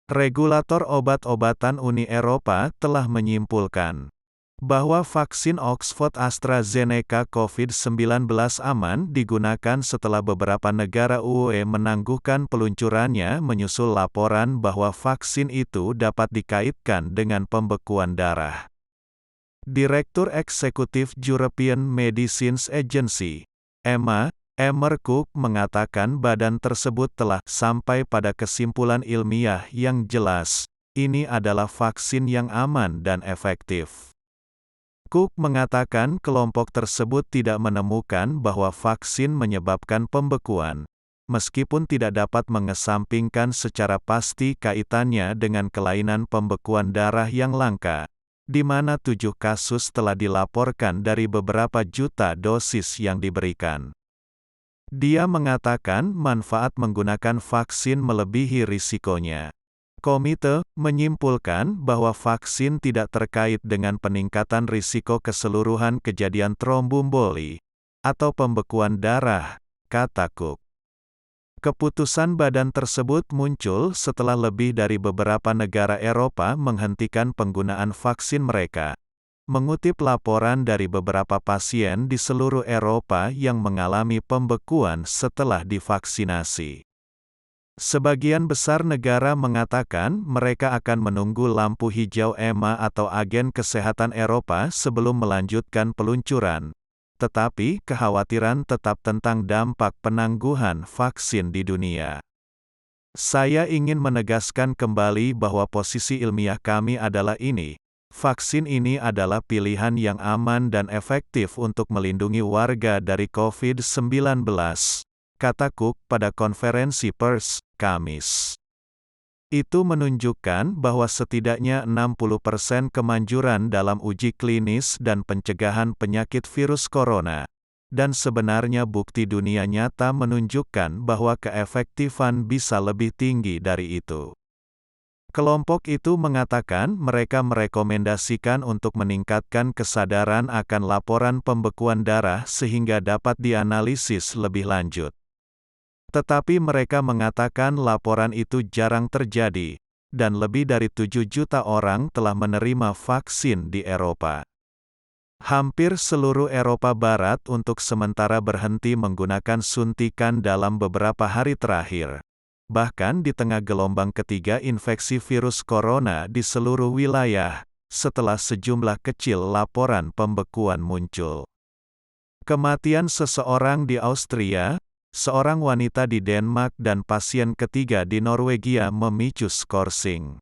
Regulator obat-obatan Uni Eropa telah menyimpulkan bahwa vaksin Oxford AstraZeneca COVID-19 aman digunakan setelah beberapa negara UE menangguhkan peluncurannya menyusul laporan bahwa vaksin itu dapat dikaitkan dengan pembekuan darah. Direktur Eksekutif European Medicines Agency, EMA, Emmer Cook mengatakan badan tersebut telah sampai pada kesimpulan ilmiah yang jelas, ini adalah vaksin yang aman dan efektif. Cook mengatakan kelompok tersebut tidak menemukan bahwa vaksin menyebabkan pembekuan, meskipun tidak dapat mengesampingkan secara pasti kaitannya dengan kelainan pembekuan darah yang langka, di mana 7 kasus telah dilaporkan dari beberapa juta dosis yang diberikan. Dia mengatakan manfaat menggunakan vaksin melebihi risikonya. Komite menyimpulkan bahwa vaksin tidak terkait dengan peningkatan risiko keseluruhan kejadian tromboemboli atau pembekuan darah, kata Cook. Keputusan badan tersebut muncul setelah lebih dari beberapa negara Eropa menghentikan penggunaan vaksin mereka. Mengutip laporan dari beberapa pasien di seluruh Eropa yang mengalami pembekuan setelah divaksinasi. Sebagian besar negara mengatakan mereka akan menunggu lampu hijau EMA atau Agen Kesehatan Eropa sebelum melanjutkan peluncuran. Tetapi kekhawatiran tetap tentang dampak penangguhan vaksin di dunia. Saya ingin menegaskan kembali bahwa posisi ilmiah kami adalah ini. Vaksin ini adalah pilihan yang aman dan efektif untuk melindungi warga dari COVID-19, kata Cook pada konferensi pers, Kamis. Itu menunjukkan bahwa setidaknya 60% kemanjuran dalam uji klinis dan pencegahan penyakit virus corona. Dan sebenarnya bukti dunia nyata menunjukkan bahwa keefektifan bisa lebih tinggi dari itu. Kelompok itu mengatakan mereka merekomendasikan untuk meningkatkan kesadaran akan laporan pembekuan darah sehingga dapat dianalisis lebih lanjut. Tetapi mereka mengatakan laporan itu jarang terjadi, dan lebih dari 7 juta orang telah menerima vaksin di Eropa. Hampir seluruh Eropa Barat untuk sementara berhenti menggunakan suntikan dalam beberapa hari terakhir. Bahkan di tengah gelombang ketiga infeksi virus corona di seluruh wilayah, setelah sejumlah kecil laporan pembekuan muncul. Kematian seseorang di Austria, seorang wanita di Denmark dan pasien ketiga di Norwegia memicu skorsing.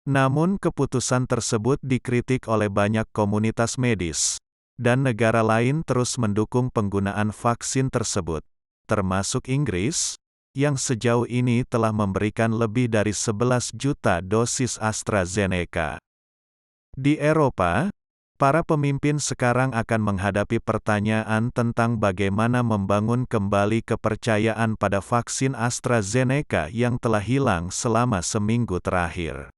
Namun keputusan tersebut dikritik oleh banyak komunitas medis, dan negara lain terus mendukung penggunaan vaksin tersebut, termasuk Inggris, yang sejauh ini telah memberikan lebih dari 11 juta dosis AstraZeneca. Di Eropa, para pemimpin sekarang akan menghadapi pertanyaan tentang bagaimana membangun kembali kepercayaan pada vaksin AstraZeneca yang telah hilang selama seminggu terakhir.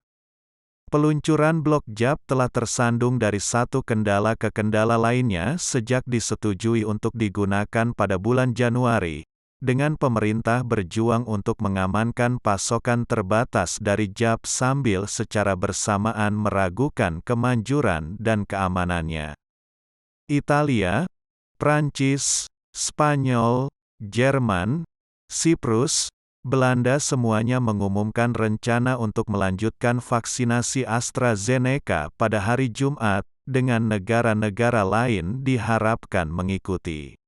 Peluncuran blok jab telah tersandung dari satu kendala ke kendala lainnya sejak disetujui untuk digunakan pada bulan Januari, dengan pemerintah berjuang untuk mengamankan pasokan terbatas dari jab sambil secara bersamaan meragukan kemanjuran dan keamanannya. Italia, Prancis, Spanyol, Jerman, Siprus, Belanda semuanya mengumumkan rencana untuk melanjutkan vaksinasi AstraZeneca pada hari Jumat, dengan negara-negara lain diharapkan mengikuti.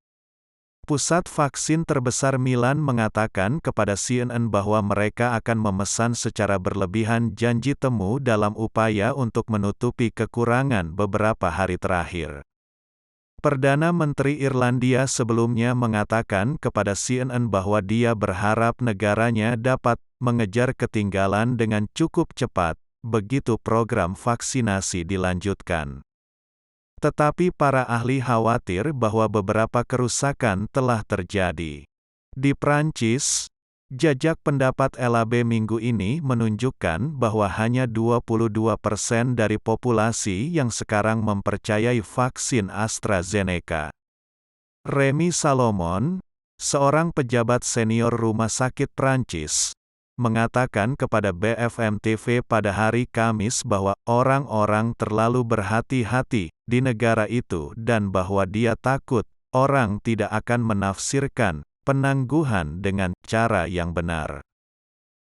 Pusat vaksin terbesar Milan mengatakan kepada CNN bahwa mereka akan memesan secara berlebihan janji temu dalam upaya untuk menutupi kekurangan beberapa hari terakhir. Perdana Menteri Irlandia sebelumnya mengatakan kepada CNN bahwa dia berharap negaranya dapat mengejar ketinggalan dengan cukup cepat, begitu program vaksinasi dilanjutkan. Tetapi para ahli khawatir bahwa beberapa kerusakan telah terjadi. Di Prancis, jajak pendapat LAB minggu ini menunjukkan bahwa hanya 22% dari populasi yang sekarang mempercayai vaksin AstraZeneca. Remy Salomon, seorang pejabat senior rumah sakit Prancis, mengatakan kepada BFM TV pada hari Kamis bahwa orang-orang terlalu berhati-hati di negara itu dan bahwa dia takut orang tidak akan menafsirkan penangguhan dengan cara yang benar.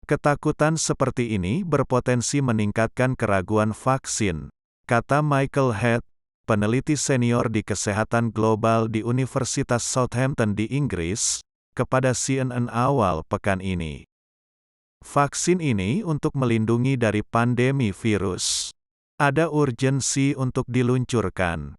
Ketakutan seperti ini berpotensi meningkatkan keraguan vaksin, kata Michael Head, peneliti senior di kesehatan global di Universitas Southampton di Inggris, kepada CNN awal pekan ini. Vaksin ini untuk melindungi dari pandemi virus. Ada urgensi untuk diluncurkan.